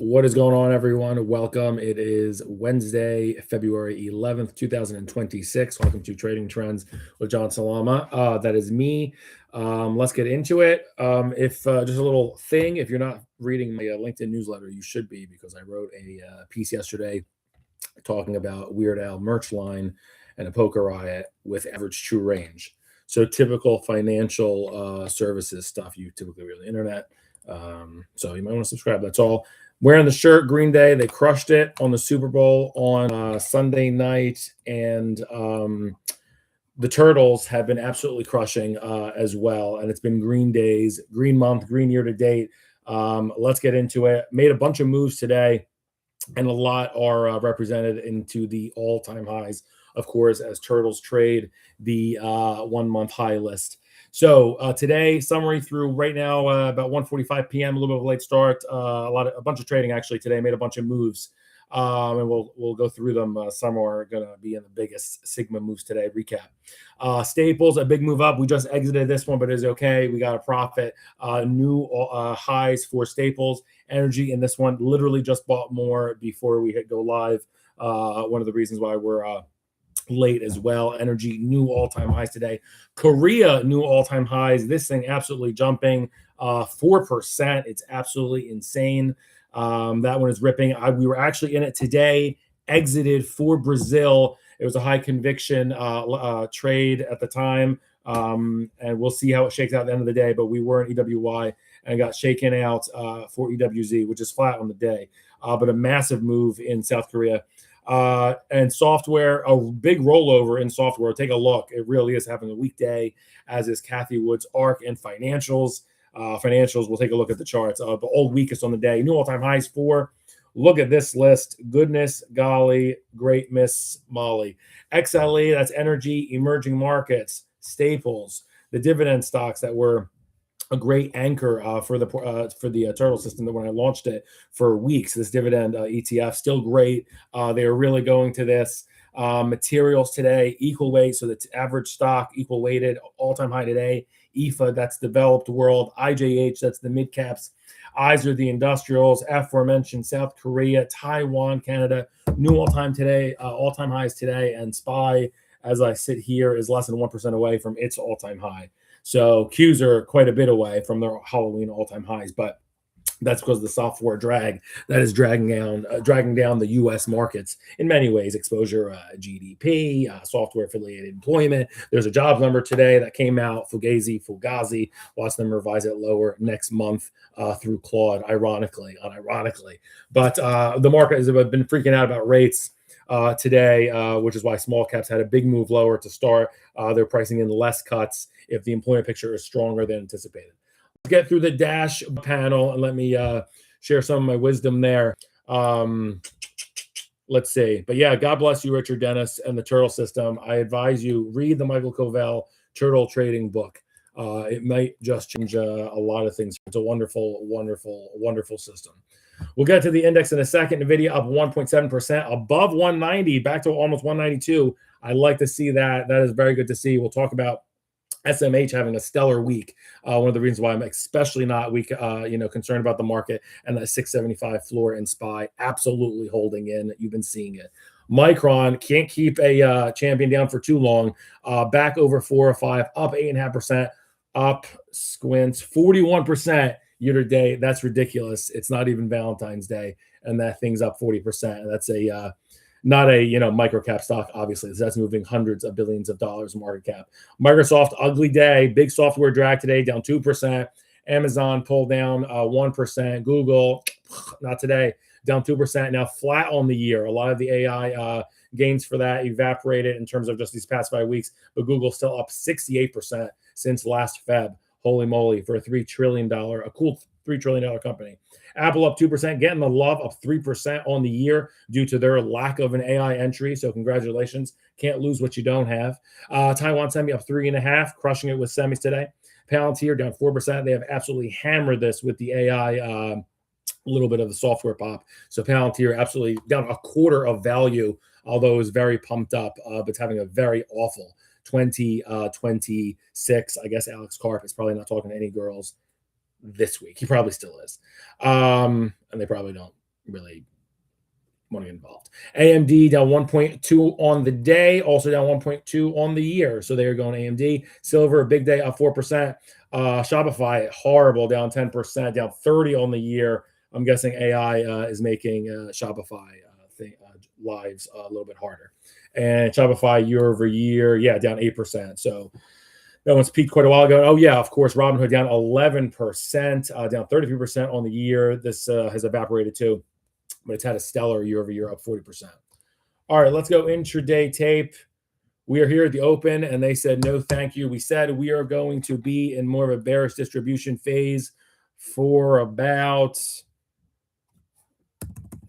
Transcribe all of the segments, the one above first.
What is going on, everyone? Welcome. It is Wednesday, February 11th, 2026. Welcome to Trading Trends with John Salama. That is me. Let's get into it. If just a little thing, if you're not reading my LinkedIn newsletter, you should be, because I wrote a piece yesterday talking about Weird Al merch line and a poker riot with average true range. So typical financial services stuff you typically read on the internet. So you might want to subscribe. That's all. Wearing the shirt, Green Day. They crushed it on the Super Bowl on Sunday night, and the Turtles have been absolutely crushing as well. And it's been Green Days, Green Month, Green Year to date. Let's get into it. Made a bunch of moves today, and a lot are represented into the all-time highs, of course, as Turtles trade the 1 month high list. So today, summary through right now, about 1:45 p.m., a little bit of a late start. A bunch of trading actually today. Made a bunch of moves, and we'll go through them. Some are going to be in the biggest Sigma moves today. Recap. Staples, a big move up. We just exited this one, but it's okay. We got a profit. New highs for Staples. Energy in this one literally just bought more before we go live. One of the reasons why we're late as well. Energy new all-time highs today. Korea new all-time highs. This thing absolutely jumping 4%. It's absolutely insane. That one is ripping. We were actually in it today. Exited for Brazil. It was a high conviction trade at the time, and we'll see how it shakes out at the end of the day. But we were in EWY and got shaken out for EWZ, which is flat on the day, but a massive move in South Korea. And software, a big rollover in software. Take a look. It really is having a weekday, as is Kathy Wood's Ark and financials. Financials, we'll take a look at the charts. The old weakest on the day. New all-time highs for. Look at this list. Goodness, golly, great Miss Molly. XLE, that's energy, emerging markets, staples, the dividend stocks that were a great anchor for the turtle system that when I launched it for weeks. This dividend ETF still great. They are really going to this. Materials today equal weight, so the average stock equal weighted, all-time high today. ETHA, that's developed world. IJH, that's the mid caps. Eyes are the industrials. Aforementioned South Korea, Taiwan, Canada, new all-time highs today. And SPY, as I sit here, is less than 1% away from its all-time high. So Qs are quite a bit away from their Halloween all-time highs, but that's because of the software drag that is dragging down the U.S. markets in many ways. Exposure, GDP, software affiliated employment. There's a jobs number today that came out. Fugazi. Watch them revise it lower next month through Claude. Unironically. But the market has been freaking out about rates today, which is why small caps had a big move lower to start. They're pricing in less cuts if the employment picture is stronger than anticipated. Let's get through the dash panel and let me share some of my wisdom there. Let's see. But yeah, God bless you, Richard Dennis, and the Turtle System. I advise you, read the Michael Covell Turtle Trading book. It might just change a lot of things. It's a wonderful, wonderful, wonderful system. We'll get to the index in a second. NVIDIA up 1.7%, above 190, back to almost 192. I like to see that. That is very good to see. We'll talk about SMH having a stellar week. One of the reasons why I'm especially not concerned about the market, and that 675 floor in SPY absolutely holding in. You've been seeing it. Micron can't keep a champion down for too long. Back over 405, up 8.5%, up squints 41% year to date. That's ridiculous. It's not even Valentine's Day, and that thing's up 40%. That's not a micro cap stock, obviously. That's moving hundreds of billions of dollars market cap. Microsoft, ugly day. Big software drag today, down 2%. Amazon pulled down 1%. Google, not today, down 2%. Now flat on the year. A lot of the AI gains for that evaporated in terms of just these past 5 weeks, but Google's still up 68% since last Feb. Holy moly, for a $3 trillion, a cool $3 trillion company. Apple up 2%, getting the love, up 3% on the year due to their lack of an AI entry. So congratulations. Can't lose what you don't have. Taiwan Semi up 3.5%, crushing it with semis today. Palantir down 4%. They have absolutely hammered this with the AI, a little bit of the software pop. So Palantir absolutely down a quarter of value, although it was very pumped up, but it's having a very awful 2026. I guess Alex Karp is probably not talking to any girls this week. He probably still is. And they probably don't really want to get involved. AMD down 1.2 on the day, also down 1.2 on the year. So they are going AMD. Silver, a big day, up 4%. Shopify, horrible, down 10%, down 30 on the year. I'm guessing AI is making Shopify lives a little bit harder. And Shopify year over year, yeah, down 8%. So that one's peaked quite a while ago. Oh, yeah, of course, Robinhood down 11%, down 33% on the year. This has evaporated too, but it's had a stellar year over year, up 40%. All right, let's go intraday tape. We are here at the open, and they said no thank you. We said we are going to be in more of a bearish distribution phase for about...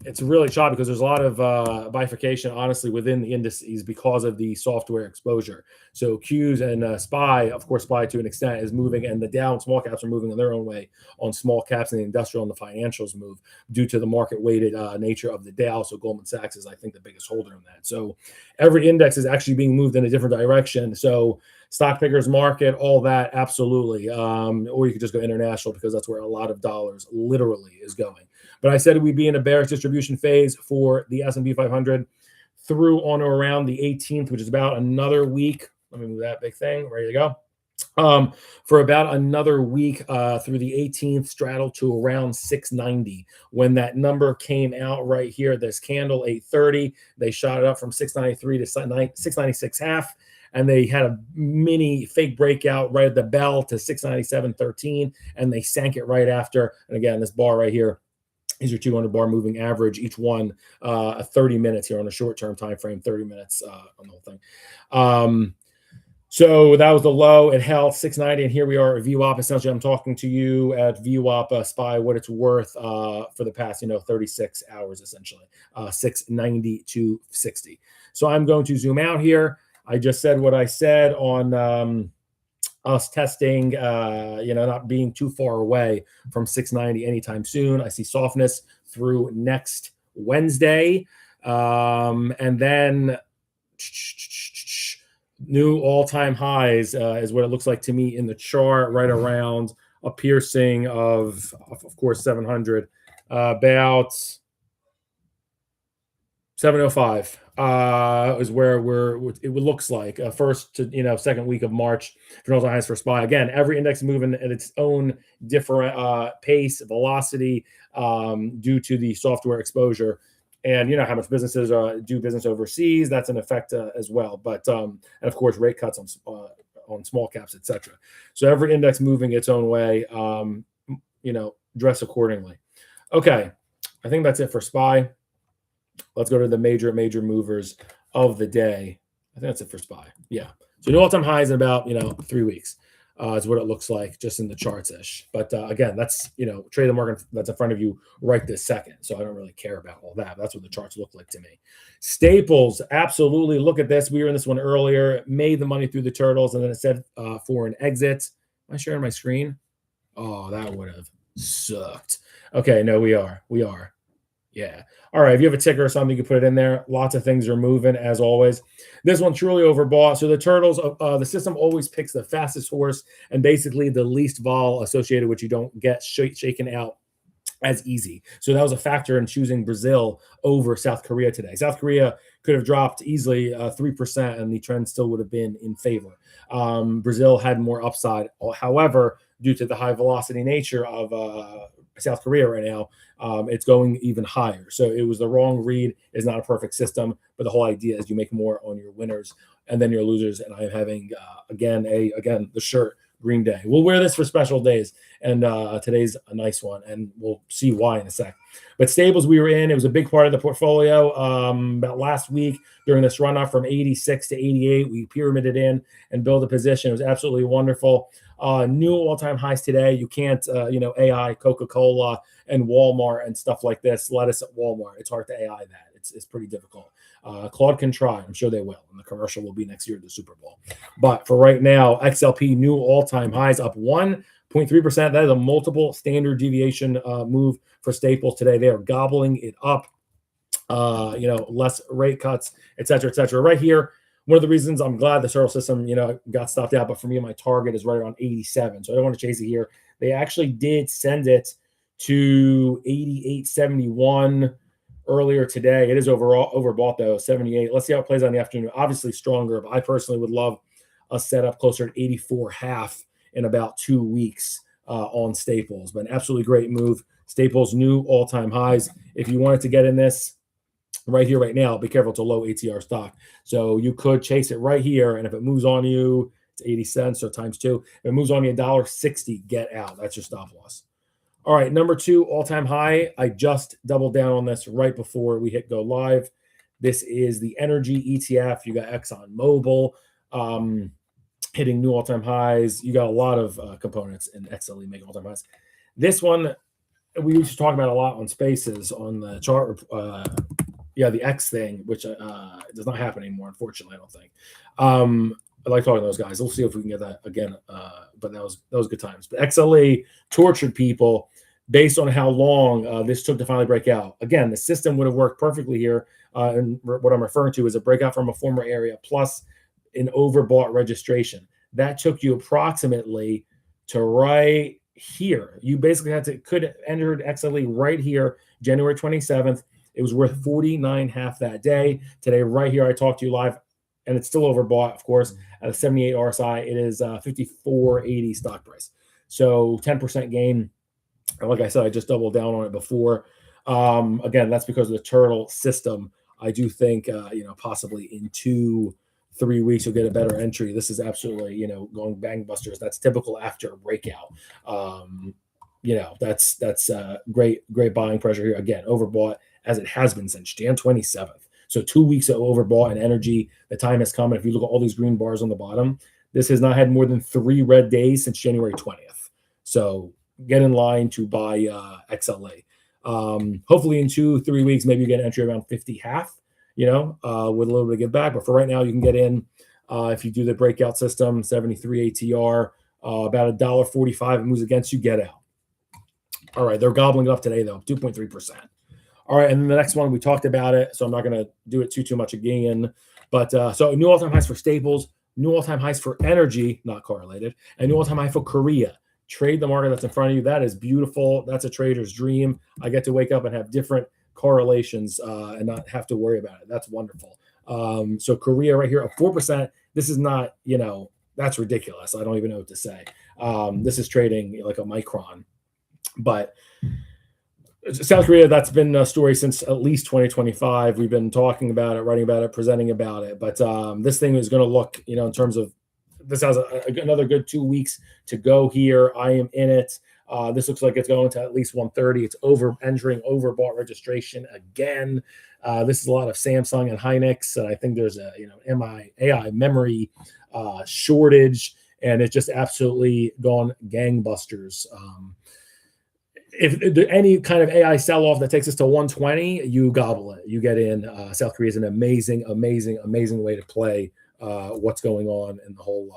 It's really choppy because there's a lot of bifurcation, honestly, within the indices because of the software exposure. So Qs and SPY, of course, SPY to an extent is moving, and the Dow and small caps are moving in their own way on small caps, and the industrial and the financials move due to the market-weighted nature of the Dow. So Goldman Sachs is, I think, the biggest holder in that. So every index is actually being moved in a different direction. So stock pickers market, all that, absolutely. Or you could just go international because that's where a lot of dollars literally is going. But I said we'd be in a bearish distribution phase for the S&P 500 through on or around the 18th, which is about another week. Let me move that big thing. Ready to go. For about another week through the 18th, straddle to around 690. When that number came out right here, this candle, 830, they shot it up from 693 to 696 half. And they had a mini fake breakout right at the bell to 697.13, and they sank it right after. And again, this bar right here, these are 200 bar moving average, each one 30 minutes here on a short-term time frame, 30 minutes on the whole thing. So that was the low. It held 690, and here we are at VWAP. Essentially, I'm talking to you at VWAP SPY, what it's worth for the past 36 hours, essentially, 690 to 60. So I'm going to zoom out here. I just said what I said on us testing, not being too far away from 690 anytime soon. I see softness through next Wednesday. And then new all-time highs is what it looks like to me in the chart, right around a piercing of course, 700, about 705 is where it looks like first to second week of March for all-time highs for SPY. Again, every index moving at its own different pace, velocity, due to the software exposure, and how much businesses do business overseas. That's an effect as well. But and of course, rate cuts on small caps, etc. So every index moving its own way. Dress accordingly. Okay, I think that's it for SPY. Let's go to the major movers of the day. I think that's it for SPY. Yeah. So new all-time highs in about 3 weeks is what it looks like just in the charts-ish. But again, that's trade the market that's in front of you right this second. So I don't really care about all that. That's what the charts look like to me. Staples, absolutely. Look at this. We were in this one earlier. Made the money through the turtles, and then it said for an exit. Am I sharing my screen? Oh, that would have sucked. Okay, no, we are. Yeah. All right. If you have a ticker or something, you can put it in there. Lots of things are moving as always. This one truly overbought. So the turtles, the system always picks the fastest horse and basically the least vol associated, which you don't get shaken out as easy. So that was a factor in choosing Brazil over South Korea today. South Korea could have dropped easily 3%, and the trend still would have been in favor. Brazil had more upside. However, due to the high velocity nature of South Korea right now, it's going even higher. So it was the wrong read. It's not a perfect system, but the whole idea is you make more on your winners and then your losers. And I'm having again the shirt Green Day. We'll wear this for special days, and today's a nice one, and we'll see why in a sec. But Staples, we were in. It was a big part of the portfolio. About last week during this run up from 86 to 88, we pyramided in and built a position. It was absolutely wonderful. New all-time highs today. You can't, AI, Coca-Cola, and Walmart and stuff like this. Lettuce at Walmart. It's hard to AI that. It's pretty difficult. Claude can try. I'm sure they will. And the commercial will be next year at the Super Bowl. But for right now, XLP new all-time highs up 1.3%. That is a multiple standard deviation move for Staples today. They are gobbling it up. Less rate cuts, et cetera, et cetera. Right here, one of the reasons I'm glad the turtle system, got stopped out. But for me, my target is right around 87. So I don't want to chase it here. They actually did send it to 88.71 earlier today. It is overbought though, 78. Let's see how it plays on the afternoon. Obviously stronger, but I personally would love a setup closer to 84.5 in about 2 weeks on Staples. But an absolutely great move. Staples new all-time highs. If you wanted to get in this right here, right now, be careful, it's a low ATR stock. So you could chase it right here, and if it moves on you, it's 80 cents, so times 2. If it moves on you $1.60, get out. That's your stop loss. All right, number 2, all-time high. I just doubled down on this right before we hit go live. This is the energy ETF. You got Exxon Mobil hitting new all-time highs. You got a lot of components in XLE making all-time highs. This one, we used to talk about a lot on Spaces on the chart. The X thing, which does not happen anymore, unfortunately, I don't think. I like talking to those guys. We'll see if we can get that again. But that was good times. But XLE tortured people based on how long this took to finally break out. Again, the system would have worked perfectly here. And what I'm referring to is a breakout from a former area plus an overbought registration. That took you approximately to right here. You basically could have entered XLE right here, January 27th. It was worth 49.5 that day. Today, right here, I talked to you live, and it's still overbought, of course, at a 78 RSI. It is 54.80 stock price. So 10% gain. And like I said, I just doubled down on it before. Again, that's because of the turtle system. I do think, possibly in 2-3 weeks, you'll get a better entry. This is absolutely, going gangbusters. That's typical after a breakout. That's great buying pressure here. Again, overbought as it has been since Jan 27th. So 2 weeks of overbought in energy. The time has come. And if you look at all these green bars on the bottom, this has not had more than 3 red days since January 20th. So get in line to buy XLA. Hopefully in 2-3 weeks, maybe you get an entry around 50.5, with a little bit of give back. But for right now, you can get in if you do the breakout system, 73 ATR, about $1.45. It moves against you, get out. All right, they're gobbling it up today, though, 2.3%. All right, and then the next one, we talked about it, so I'm not going to do it too much again. But so new all-time highs for Staples, new all-time highs for energy, not correlated, and new all-time high for Korea. Trade the market that's in front of you. That is beautiful. That's a trader's dream. I get to wake up and have different correlations and not have to worry about it. That's wonderful. So Korea right here, up 4%. This is not, that's ridiculous. I don't even know what to say. This is trading like a micron. But South Korea, that's been a story since at least 2025. We've been talking about it, writing about it, presenting about it. But this thing is going to look, in terms of this has another good 2 weeks to go here. I am in it. This looks like it's going to at least 130. It's entering overbought registration again. This is a lot of Samsung and Hynix. And I think there's a AI memory shortage, and it's just absolutely gone gangbusters. If any kind of AI sell-off that takes us to 120, you gobble it. You get in. South Korea is an amazing way to play what's going on in the whole,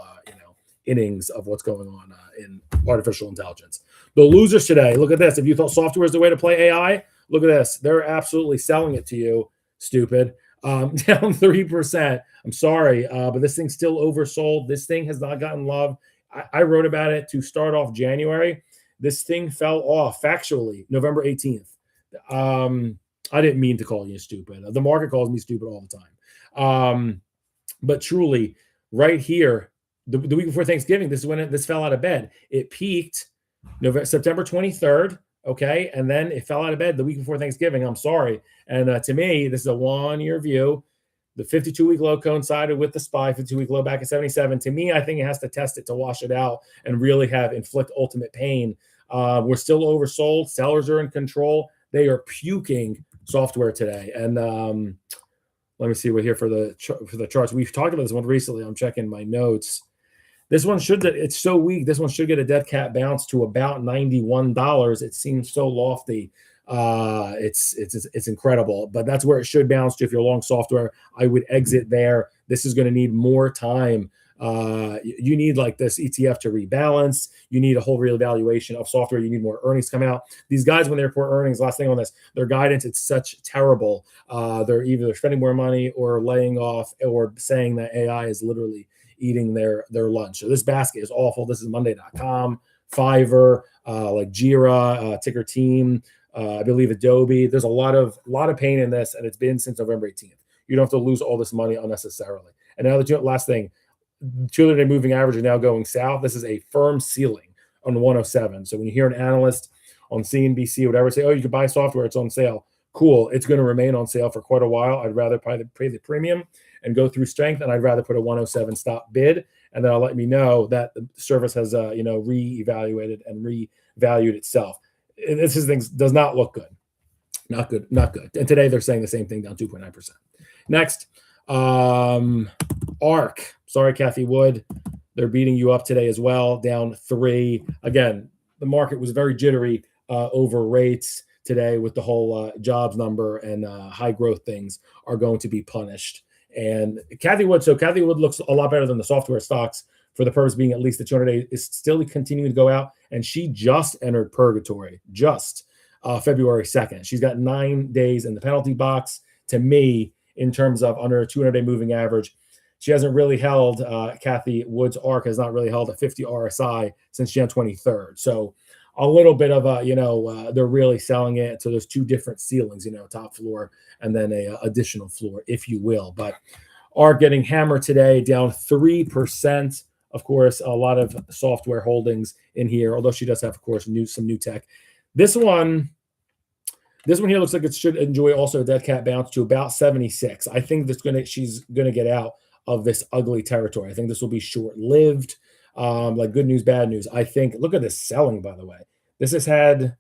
innings of what's going on in artificial intelligence. The losers today, look at this. If you thought software is the way to play AI, look at this. They're absolutely selling it to you, stupid. Down 3%. I'm sorry, but this thing's still oversold. This thing has not gotten love. I wrote about it to start off January. This thing fell off factually November 18th. I didn't mean to call you stupid. The market calls me stupid all the time. But truly, right here, the week before Thanksgiving, this is when this fell out of bed. It peaked September 23rd, okay? And then it fell out of bed the week before Thanksgiving. I'm sorry. And to me, this is a one-year view. The 52-week low coincided with the SPY, 52-week low back at 77. To me, I think it has to test it to wash it out and really inflict ultimate pain. We're still oversold. Sellers are in control. They are puking software today. And let me see what here for the charts. We've talked about this one recently. I'm checking my notes. This one it's so weak. This one should get a dead cat bounce to about $91. It seems so lofty. It's incredible, but that's where it should bounce to. If you're long software, I would exit there. This is going to need more time. You need like this ETF to rebalance. You need a whole reevaluation of software. You need more earnings come out. These guys, when they report earnings, last thing on this, their guidance, it's such terrible. They're either spending more money or laying off or saying that AI is literally eating their lunch. So this basket is awful. This is Monday.com. Fiverr, like Jira, Ticker Team, I believe Adobe. There's a lot of pain in this, and it's been since November 18th. You don't have to lose all this money unnecessarily. And now the last thing, 200-day moving average is now going south. This is a firm ceiling on 107. So when you hear an analyst on CNBC, whatever, say, oh, you can buy software, it's on sale. Cool. It's going to remain on sale for quite a while. I'd rather pay the premium and go through strength, and I'd rather put a 107 stop bid, and then I'll let me know that the service has re-evaluated and revalued itself. This thing does not look good. Not good. And today they're saying the same thing, down 2.9%. Next, Ark. Sorry, Kathy Wood. They're beating you up today as well, down 3. Again, the market was very jittery over rates today with the whole jobs number, and high growth things are going to be punished. And Kathy Wood looks a lot better than the software stocks, for the purpose being at least the 200-day is still continuing to go out, and she just entered purgatory February 2nd. She's got 9 days in the penalty box. To me, in terms of under a 200-day moving average, she hasn't really held, Kathy Wood's Ark has not really held a 50 RSI since Jan 23rd. So a little bit of they're really selling it. So there's two different ceilings, top floor and then a additional floor, if you will. But Ark getting hammered today, down 3%. Of course, a lot of software holdings in here, although she does have, of course, some new tech. This one here looks like it should enjoy also a dead cat bounce to about 76. I think she's gonna get out of this ugly territory. I think this will be short-lived. Like good news, bad news. I think, look at this selling, by the way. This has had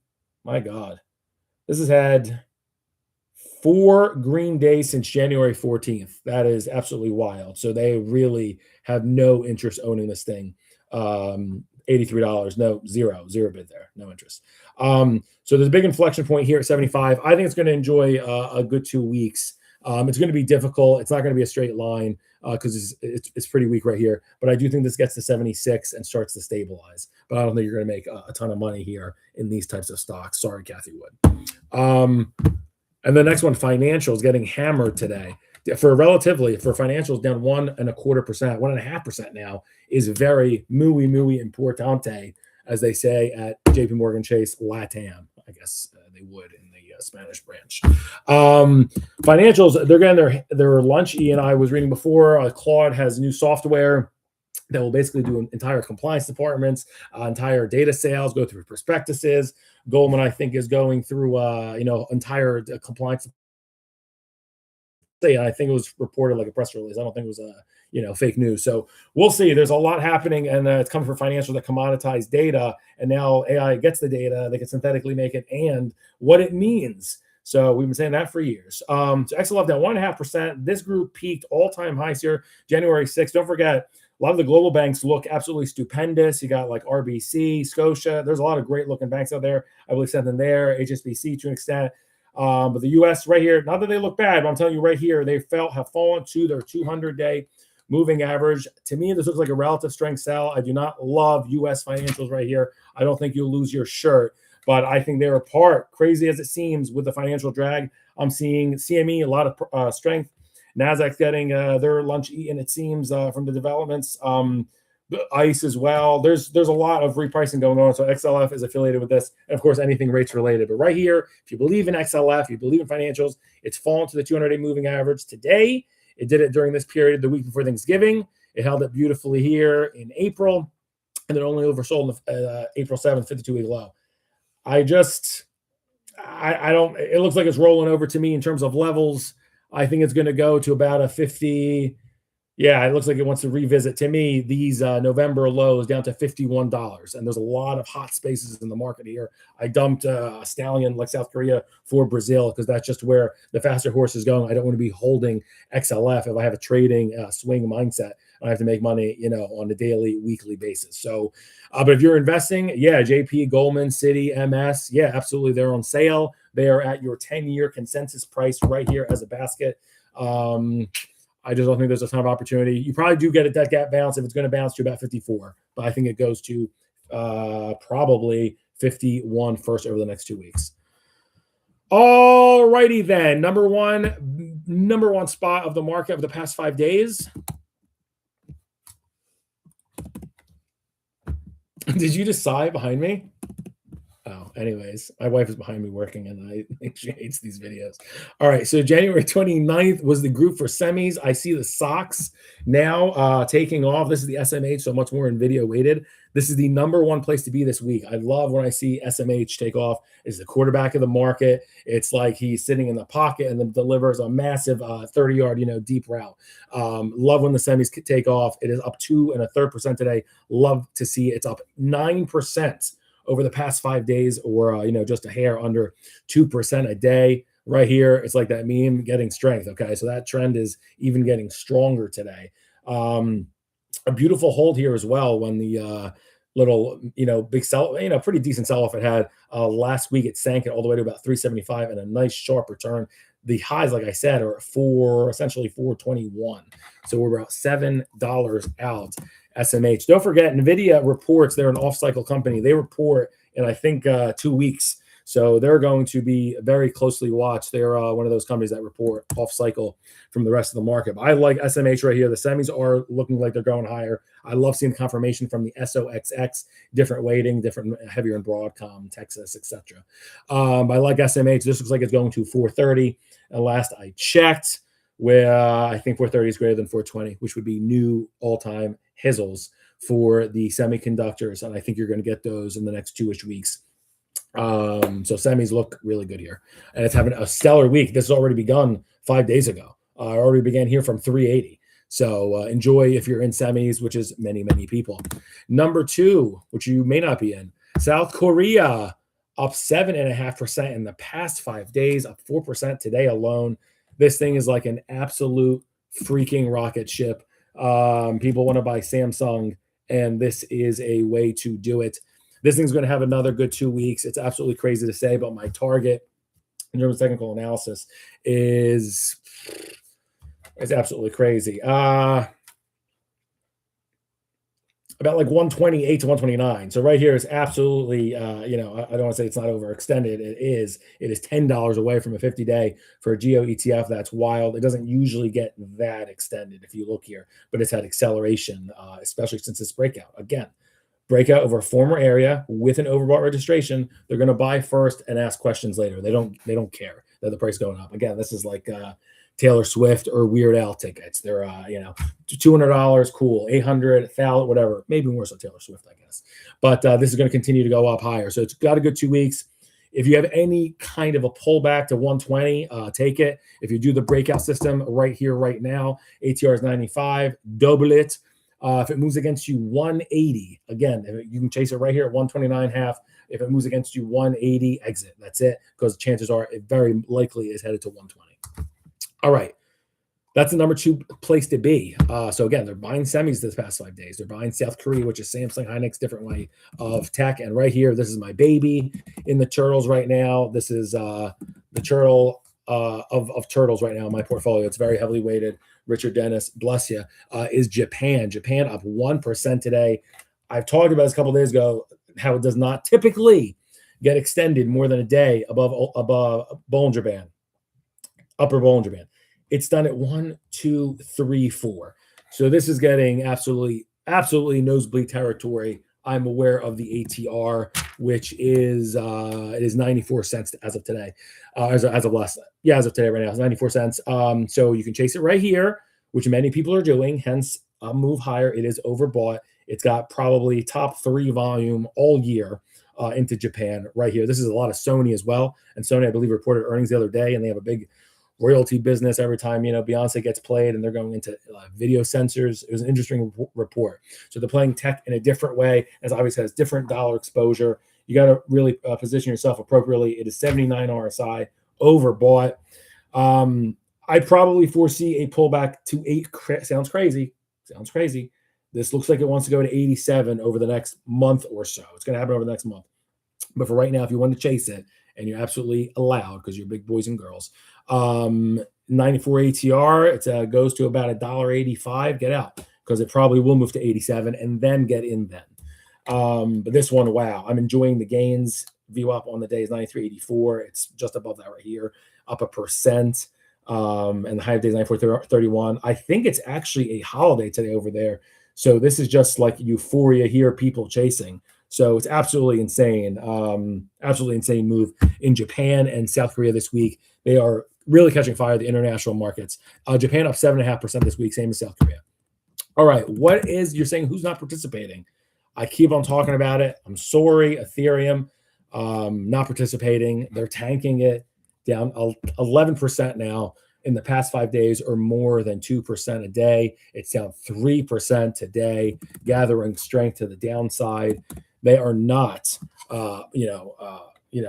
4 green days since January 14th. That is absolutely wild. So they really have no interest owning this thing. $83. No, zero bid there. No interest. So there's a big inflection point here at 75. I think it's going to enjoy a good 2 weeks. It's going to be difficult. It's not going to be a straight line because it's pretty weak right here. But I do think this gets to 76 and starts to stabilize. But I don't think you're going to make a ton of money here in these types of stocks. Sorry, Kathy Wood. And the next one, financials, getting hammered today. For financials down 1.25%, 1.5% now is very muy importante, as they say at JP Morgan Chase Latam. I guess they would in the Spanish branch. Financials, they're getting their lunch. Ian, I was reading before, Claude has new software that will basically do entire compliance departments, entire data sales, go through prospectuses. Goldman, I think, is going through entire compliance. I think it was reported like a press release. I don't think it was fake news. So we'll see. There's a lot happening, and it's coming from financials that commoditize data, and now AI gets the data. They can synthetically make it and what it means. So we've been saying that for years. So XLF down 1.5%. This group peaked all-time highs here, January 6th. Don't forget, a lot of the global banks look absolutely stupendous. You got like RBC, Scotia. There's a lot of great-looking banks out there. I believe Santander, HSBC to an extent. But the U.S. right here, not that they look bad, but I'm telling you right here, they have fallen to their 200-day moving average. To me, this looks like a relative strength sell. I do not love U.S. financials right here. I don't think you'll lose your shirt, but I think they're apart, crazy as it seems, with the financial drag. I'm seeing CME, a lot of strength. NASDAQ's getting their lunch eaten, it seems, from the developments. ICE as well. There's a lot of repricing going on. So XLF is affiliated with this, and of course anything rates related. But right here, if you believe in XLF, you believe in financials, it's fallen to the 200-day moving average today. It did it during this period, the week before Thanksgiving. It held it beautifully here in April, and then only oversold on April 7th, 52-week low. I don't. It looks like it's rolling over to me in terms of levels. I think it's going to go to about a 50. Yeah, it looks like it wants to revisit, to me, these November lows down to $51. And there's a lot of hot spaces in the market here. I dumped a stallion like South Korea for Brazil because that's just where the faster horse is going. I don't want to be holding XLF if I have a trading swing mindset. I have to make money, on a daily, weekly basis. So, but if you're investing, yeah, JP, Goldman, Citi, MS, yeah, absolutely. They're on sale. They are at your 10-year consensus price right here as a basket. I just don't think there's a ton of opportunity. You probably do get a dead gap bounce if it's going to bounce to about 54, but I think it goes to probably 51 first over the next 2 weeks. All righty then. Number one spot of the market of the past 5 days. Did you just sigh behind me? Oh, anyways, my wife is behind me working and I think she hates these videos. All right, so January 29th was the group for semis. I see the stocks now taking off. This is the SMH, so much more NVIDIA weighted. This is the number one place to be this week. I love when I see SMH take off. It's the quarterback of the market. It's like he's sitting in the pocket and then delivers a massive 30-yard, deep route. Love when the semis take off. It is up 2 1/3% today. Love to see it's up 9% over the past 5 days, or just a hair under 2% a day. Right here, it's like that meme getting strength. Okay, so that trend is even getting stronger today. A beautiful hold here as well when the little big sell, pretty decent sell-off it had last week. It sank it all the way to about 375 and a nice sharp return. The highs, like I said, are essentially 421. So we're about $7 out. SMH. Don't forget, NVIDIA reports, they're an off-cycle company. They report in, I think, 2 weeks. So they're going to be very closely watched. They're one of those companies that report off-cycle from the rest of the market. But I like SMH right here. The semis are looking like they're going higher. I love seeing the confirmation from the SOXX, different weighting, different heavier in Broadcom, Texas, etc. I like SMH. This looks like it's going to 430. And last I checked, where I think 430 is greater than 420, which would be new all-time hizzles for the semiconductors. And I think you're going to get those in the next 2-ish weeks. So semis look really good here. And it's having a stellar week. This has already begun 5 days ago. I already began here from 380. So enjoy if you're in semis, which is many, many people. Number 2, which you may not be in, South Korea, up 7.5% in the past 5 days, up 4% today alone. This thing is like an absolute freaking rocket ship. People want to buy Samsung, and this is a way to do it. This thing's going to have another good 2 weeks. It's absolutely crazy to say, but my target in terms of technical analysis is absolutely crazy. About like 128 to 129. So right here is absolutely, I don't want to say it's not overextended. It is $10 away from a 50-day for a Geo ETF. That's wild. It doesn't usually get that extended if you look here, but it's had acceleration, especially since this breakout. Again, breakout over a former area with an overbought registration. They're going to buy first and ask questions later. They don't care that the price going up. Again, this is like Taylor Swift or Weird Al tickets. They're $200, cool, $800, $1,000, whatever. Maybe more so Taylor Swift, I guess. But this is going to continue to go up higher. So it's got a good 2 weeks. If you have any kind of a pullback to 120, take it. If you do the breakout system right here, right now, ATR is 95, double it. If it moves against you 180, again, you can chase it right here at 129.5. If it moves against you 180, exit. That's it, because chances are it very likely is headed to 120. All right. That's the number 2 place to be. So again, they're buying semis this past 5 days. They're buying South Korea, which is Samsung Hynix, different way of tech. And right here, this is my baby in the turtles right now. This is the turtle of turtles right now in my portfolio. It's very heavily weighted. Richard Dennis, bless you, is Japan. Japan up 1% today. I've talked about this a couple of days ago, how it does not typically get extended more than a day above Bollinger Band, upper Bollinger Band. It's done at 1, 2, 3, 4. So this is getting absolutely nosebleed territory. I'm aware of the ATR, which is it is 94 cents as of today, as of today right now, it's 94 cents. So you can chase it right here, which many people are doing. Hence, a move higher. It is overbought. It's got probably top 3 volume all year into Japan right here. This is a lot of Sony as well, and Sony, I believe, reported earnings the other day, and they have a big royalty business every time Beyonce gets played, and they're going into video sensors. It was an interesting report. So they're playing tech in a different way, as obviously has different dollar exposure. You got to really position yourself appropriately. It is 79 RSI, overbought. I probably foresee a pullback to 8. Sounds crazy. This looks like it wants to go to 87 over the next month or so. It's going to happen over the next month. But for right now, if you want to chase it, and you're absolutely allowed because you're big boys and girls, 94 ATR, it goes to about $1.85. Get out, because it probably will move to 87 and then get in then. But this one, wow, I'm enjoying the gains. VWAP on the day is 93.84. It's just above that right here, up 1%. And the high of day is 94.31. I think it's actually a holiday today over there. So this is just like euphoria here, people chasing. So it's absolutely insane. Absolutely insane move in Japan and South Korea this week. They are really catching fire, the international markets. Japan up 7.5% this week, same as South Korea. All right, you're saying who's not participating? I keep on talking about it. I'm sorry, Ethereum, not participating. They're tanking it down 11% now in the past 5 days, or more than 2% a day. It's down 3% today, gathering strength to the downside. They are not,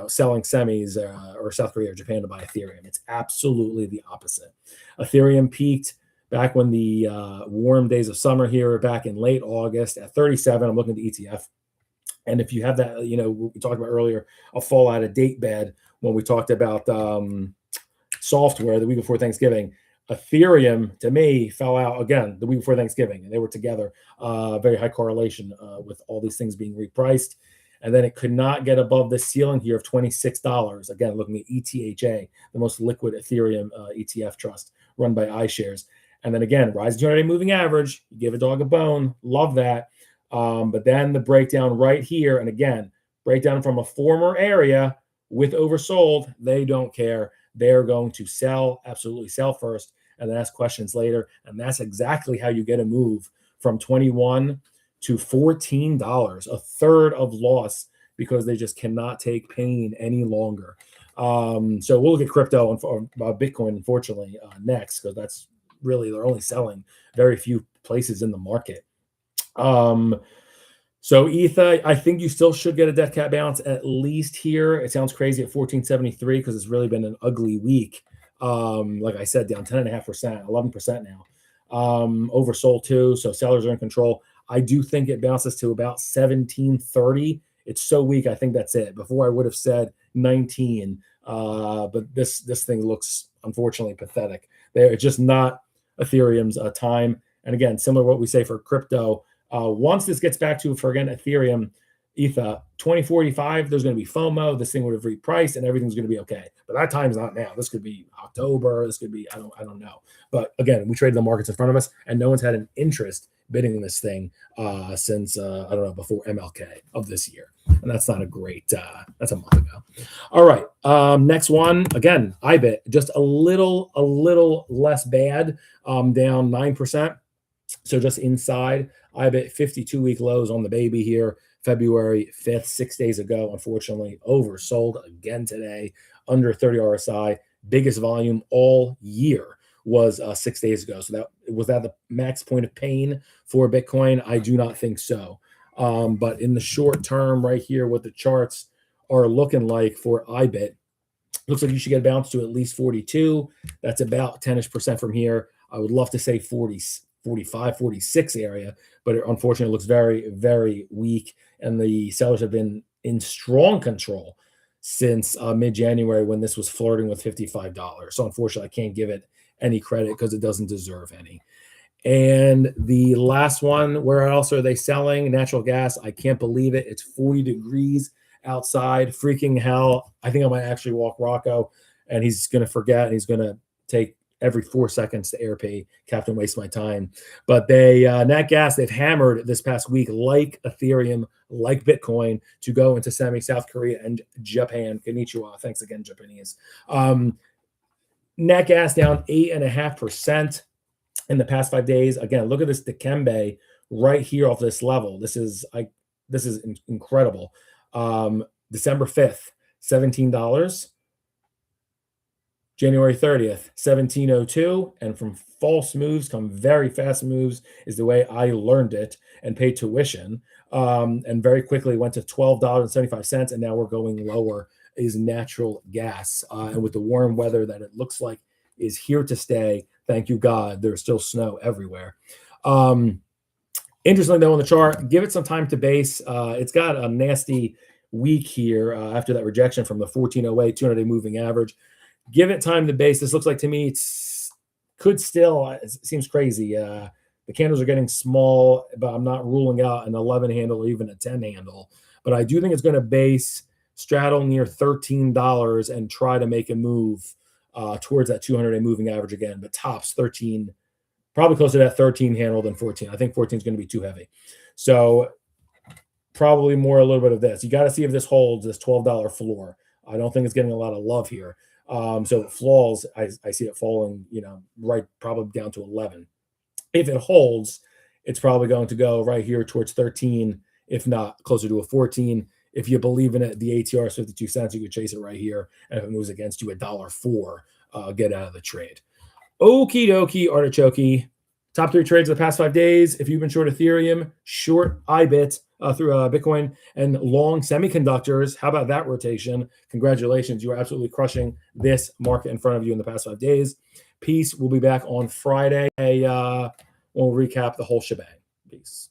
selling semis or South Korea or Japan to buy Ethereum. It's absolutely the opposite. Ethereum peaked back when the warm days of summer here, back in late August at 37. I'm looking at the ETF. And if you have that, we talked about earlier, a fall out of date bed when we talked about software the week before Thanksgiving. Ethereum, to me, fell out again the week before Thanksgiving, and they were together. Very high correlation with all these things being repriced. And then it could not get above the ceiling here of $26. Again, looking at ETHA, the most liquid Ethereum ETF trust run by iShares. And then again, rising 200-day moving average, you give a dog a bone, love that. But then the breakdown right here, and again, breakdown from a former area with oversold, they don't care. They're going to sell, absolutely sell first, and then ask questions later. And that's exactly how you get a move from 21 to $14, a third of loss, because they just cannot take pain any longer. So we'll look at crypto and Bitcoin, unfortunately, next, because that's really, they're only selling very few places in the market. So ETHA, I think you still should get a death cap bounce at least here. It sounds crazy at 1473 because it's really been an ugly week. Like I said, down 10.5%, 11% now. Oversold too, so sellers are in control. I do think it bounces to about 1730. It's so weak, I think that's it. Before I would have said 19, but this thing looks unfortunately pathetic. It's just not Ethereum's time. And again, similar to what we say for crypto, once this gets back to, for again, Ethereum, ETHA, 2045, there's going to be FOMO. This thing would have repriced and everything's going to be okay. But that time's not now. This could be October. This could be, I don't know. But again, we traded the markets in front of us and no one's had an interest bidding this thing since, before MLK of this year. And that's not a great, that's a month ago. All right. Next one, again, IBIT, just a little less bad, down 9%. So just inside IBIT, 52-week lows on the baby here. February 5th, 6 days ago, unfortunately, oversold again today, under 30 RSI. Biggest volume all year was 6 days ago. So was that the max point of pain for Bitcoin? I do not think so. But in the short term, right here, what the charts are looking like for IBIT, looks like you should get a bounce to at least 42. That's about 10-ish% from here. I would love to say 45, 46 area, but it unfortunately looks very, very weak. And the sellers have been in strong control since mid-January when this was flirting with $55. So unfortunately, I can't give it any credit because it doesn't deserve any. And the last one, where else are they selling? Natural gas. I can't believe it. It's 40 degrees outside. Freaking hell. I think I might actually walk Rocco and he's going to forget and he's going to take every 4 seconds to air pay. Captain waste my time. But they, nat gas, they've hammered this past week, like Ethereum, like Bitcoin, to go into South Korea and Japan. Konnichiwa. Thanks again, Japanese. Nat gas down 8.5% in the past 5 days. Again, look at this Dikembe right here off this level. This is incredible. December 5th, $17. January 30th, 1702, and from false moves come very fast moves is the way I learned it and paid tuition. And very quickly went to $12.75, and now we're going lower is natural gas. And with the warm weather that it looks like is here to stay, thank you God, there's still snow everywhere. Interestingly though, on the chart, give it some time to base. It's got a nasty week here after that rejection from the 1408 200-day moving average. Give it time to base. This looks like to me it seems crazy. The candles are getting small, but I'm not ruling out an 11 handle or even a 10 handle. But I do think it's going to base, straddle near $13 and try to make a move towards that 200-day moving average again. But tops 13, probably closer to that 13 handle than 14. I think 14 is going to be too heavy. So probably more a little bit of this. You got to see if this holds this $12 floor. I don't think it's getting a lot of love here. So if it falls, I see it falling, right probably down to 11. If it holds, it's probably going to go right here towards 13, if not closer to a 14. If you believe in it, the ATR is 52 cents. You could chase it right here. And if it moves against you, $1.04, get out of the trade. Okie dokie, artichoke. Top 3 trades of the past 5 days. If you've been short Ethereum, short IBIT through Bitcoin, and long semiconductors, how about that rotation? Congratulations. You are absolutely crushing this market in front of you in the past 5 days. Peace. We'll be back on Friday. We'll recap the whole shebang. Peace.